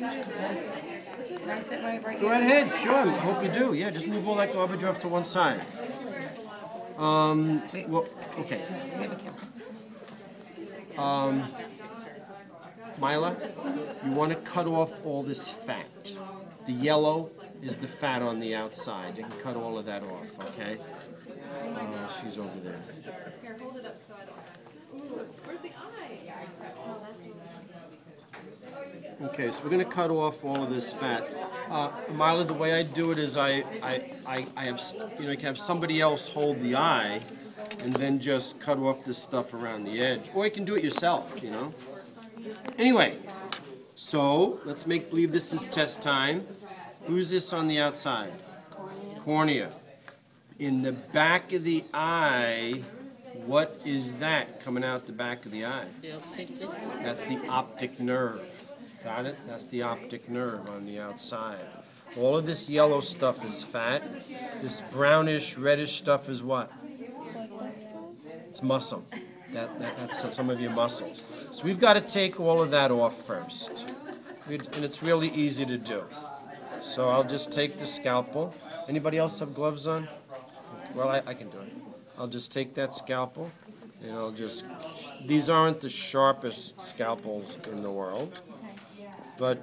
Can I sit right here? Go right ahead, sure. I hope you do. Yeah, just move all that garbage off to one side. Well, okay. Mila, you want to cut off all this fat. The yellow is the fat on the outside. You can cut all of that off, okay? She's over there. Here, hold it up so I don't. Ooh, where's the eye? Okay, so we're going to cut off all of this fat. Mila, the way I do it is I have, you can have somebody else hold the eye and then just cut off this stuff around the edge. Or you can do it yourself, Anyway, so let's make believe this is test time. Who's this on the outside? Cornea. In the back of the eye, what is that coming out the back of the eye? That's the optic nerve. Got it? That's the optic nerve on the outside. All of this yellow stuff is fat. This brownish, reddish stuff is what? It's muscle. That's some of your muscles. So we've got to take all of that off first. And it's really easy to do. So I'll just take the scalpel. Anybody else have gloves on? Well, I can do it. I'll just take that scalpel and I'll just... These aren't the sharpest scalpels in the world. But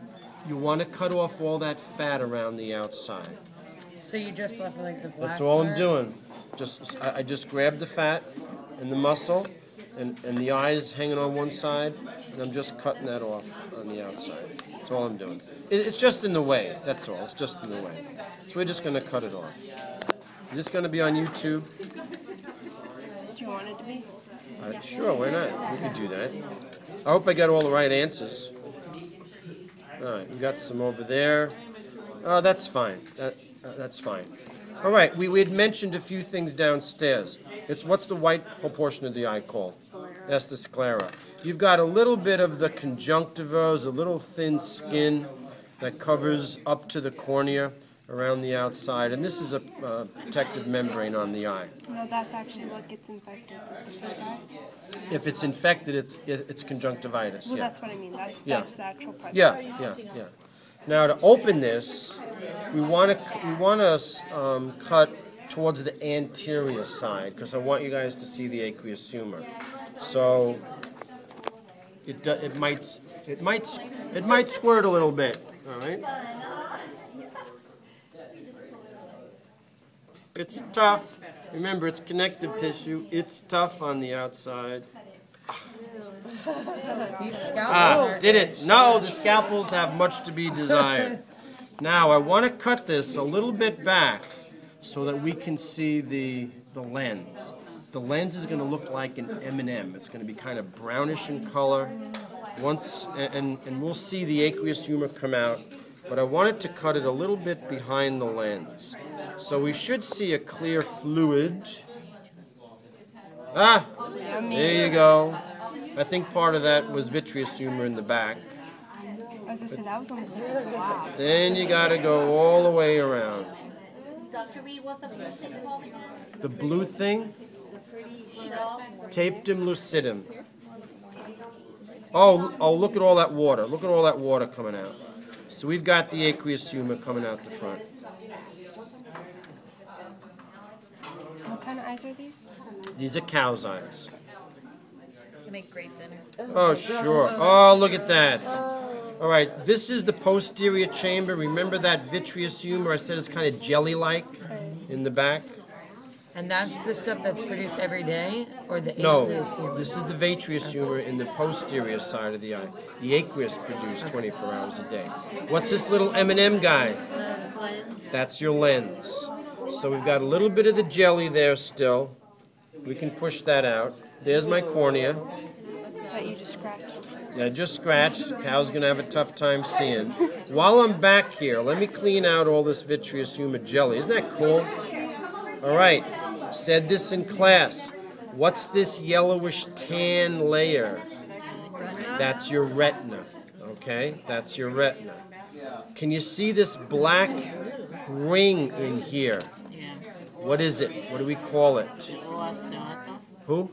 you want to cut off all that fat around the outside. So you just left like the black That's all I'm part? doing. I just grab the fat and the muscle and the eyes hanging on one side, and I'm just cutting that off on the outside. That's all I'm doing. It's just in the way, that's all. It's just in the way. So we're just going to cut it off. Is this going to be on YouTube? Do you want it to be? Sure, why not? We could do that. I hope I got all the right answers. All right, we got some over there. Oh, that's fine. That's fine. All right, we had mentioned a few things downstairs. What's the white whole portion of the eye called? That's the sclera. You've got a little bit of the conjunctiva, a little thin skin that covers up to the cornea around the outside, and this is a protective membrane on the eye. No, that's actually what gets infected with the pink eye. If it's infected, it's conjunctivitis. Well, Yeah. that's what I mean. That's the actual part. Yeah. Now to open this, we want to cut towards the anterior side because I want you guys to see the aqueous humor. So it might squirt a little bit. All right. It's tough. Remember, it's connective tissue. It's tough on the outside. These scalpels Did it? No, the scalpels have much to be desired. Now, I want to cut this a little bit back so that we can see the lens. The lens is going to look like an M&M. It's going to be kind of brownish in color. And we'll see the aqueous humor come out. But I wanted to cut it a little bit behind the lens. So we should see a clear fluid. There you go. I think part of that was vitreous humor in the back. As I said, that was almost like a blob. Then you got to go all the way around. Dr. Reed, what's the blue thing called? The blue thing? Tapetum lucidum. Oh, look at all that water. Look at all that water coming out. So we've got the aqueous humor coming out the front. What kind of eyes are these? These are cow's eyes. They make great dinner. Oh, sure. Oh, look at that. All right, this is the posterior chamber. Remember that vitreous humor I said is kind of jelly-like in the back? And that's the stuff that's produced every day? Or the No, aqueous humor? this is the vitreous humor in the posterior side of the eye. The aqueous produced 24 hours a day. What's this little M&M guy? That's your lens. So we've got a little bit of the jelly there still. We can push that out. There's my cornea. That you just scratched. Yeah, just scratched. Cow's going to have a tough time seeing. While I'm back here, let me clean out all this vitreous humor jelly. Isn't that cool? All right. Said this in class. What's this yellowish tan layer? That's your retina. Okay? That's your retina. Can you see this black ring in here? What is it? What do we call it? Who?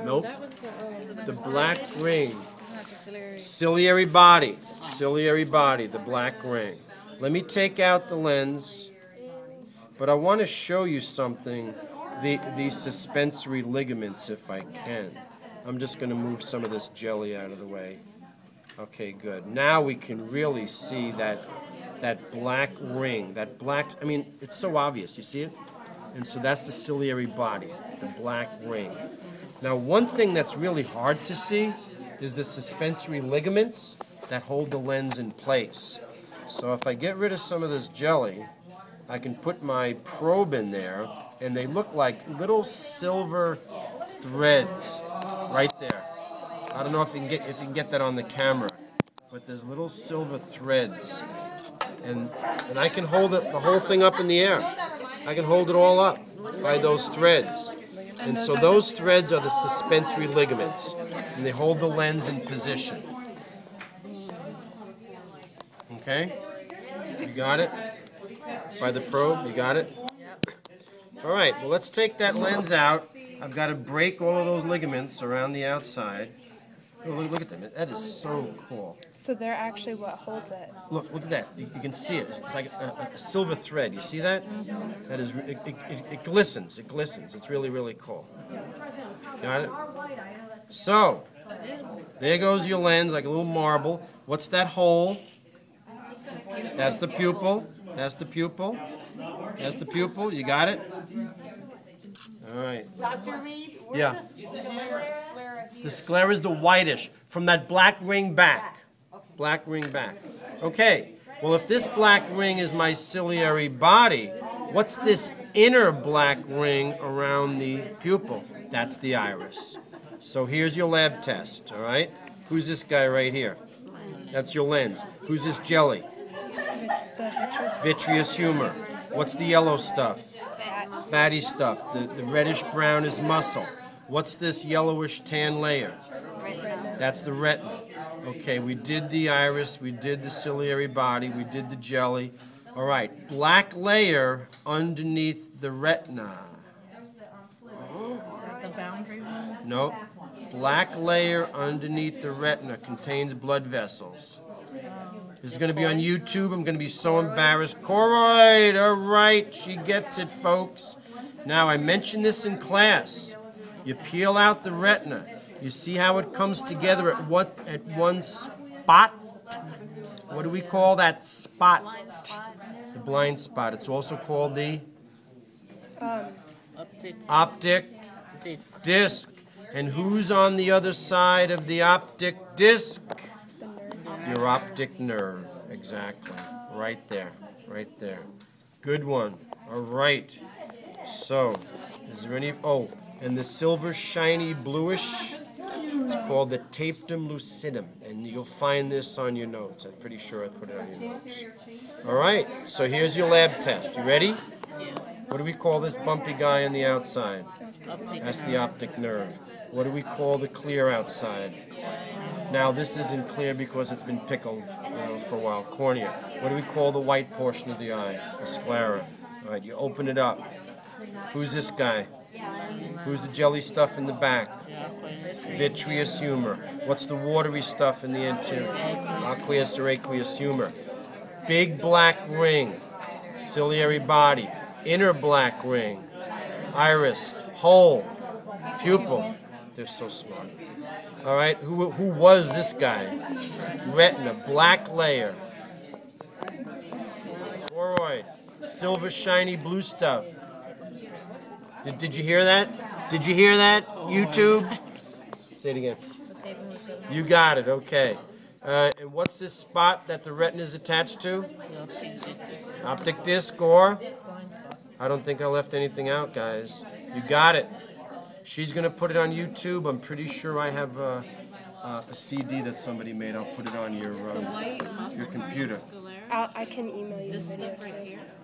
Nope. The black ring. Ciliary body. Ciliary body, the black ring. Let me take out the lens, but I want to show you something, the suspensory ligaments, if I can. I'm just going to move some of this jelly out of the way. Okay, good. Now we can really see that black ring, I mean, it's so obvious, you see it? And so that's the ciliary body, the black ring. Now, one thing that's really hard to see is the suspensory ligaments that hold the lens in place. So if I get rid of some of this jelly, I can put my probe in there, and they look like little silver threads right there. I don't know if you can get that on the camera, but there's little silver threads, and I can hold the whole thing up in the air. I can hold it all up by those threads. And so those threads are the suspensory ligaments, and they hold the lens in position. Okay? You got it? By the probe, you got it? All right, well, let's take that lens out. I've got to break all of those ligaments around the outside. Oh, look at them. That is so cool. So they're actually what holds it. Look at that. You can see it. It's like a silver thread. You see that? That is. It glistens. It glistens. It's really, really cool. Got it? So, there goes your lens, like a little marble. What's that hole? That's the pupil. That's the pupil. That's the pupil. You got it? All right. Dr. Reed, where's Yeah. the sclera here? The sclera is the whitish from that black ring back. Black ring back. Okay. Well, if this black ring is my ciliary body, what's this inner black ring around the pupil? That's the iris. So here's your lab test, all right? Who's this guy right here? That's your lens. Who's this jelly? The vitreous. Vitreous humor. What's the yellow stuff? Fatty stuff. The reddish brown is muscle. What's this yellowish tan layer? That's the retina. Okay, we did the iris, we did the ciliary body, we did the jelly. All right, black layer underneath the retina. The boundary one? Nope. Black layer underneath the retina contains blood vessels. This is going to be on YouTube. I'm going to be so embarrassed. Choroid, all right, she gets it, folks. Now, I mentioned this in class. You peel out the retina. You see how it comes together at one spot? What do we call that spot? The blind spot. It's also called the optic disc. And who's on the other side of the optic disc? Your optic nerve. Exactly. Right there. Right there. Good one. All right. So, is there any... Oh, and the silver, shiny, bluish, it's called the tapetum lucidum. And you'll find this on your notes. I'm pretty sure I put it on your notes. All right. So here's your lab test. You ready? What do we call this bumpy guy on the outside? That's the optic nerve. What do we call the clear outside? Now, this isn't clear because it's been pickled for a while. Cornea. What do we call the white portion of the eye? The sclera. All right, you open it up. Who's this guy? Who's the jelly stuff in the back? Vitreous humor. What's the watery stuff in the anterior? Aqueous or aqueous humor. Big black ring. Ciliary body. Inner black ring. Iris. Hole. Pupil. They're so smart. All right, who was this guy? Retina, black layer. Choroid, silver, shiny, blue stuff. Did you hear that? Did you hear that, YouTube? Say it again. You got it, okay. And what's this spot that the retina is attached to? Optic disc or? I don't think I left anything out, guys. You got it. She's going to put it on YouTube. I'm pretty sure I have a CD that somebody made. I'll put it on your computer. I can email you. This stuff right here.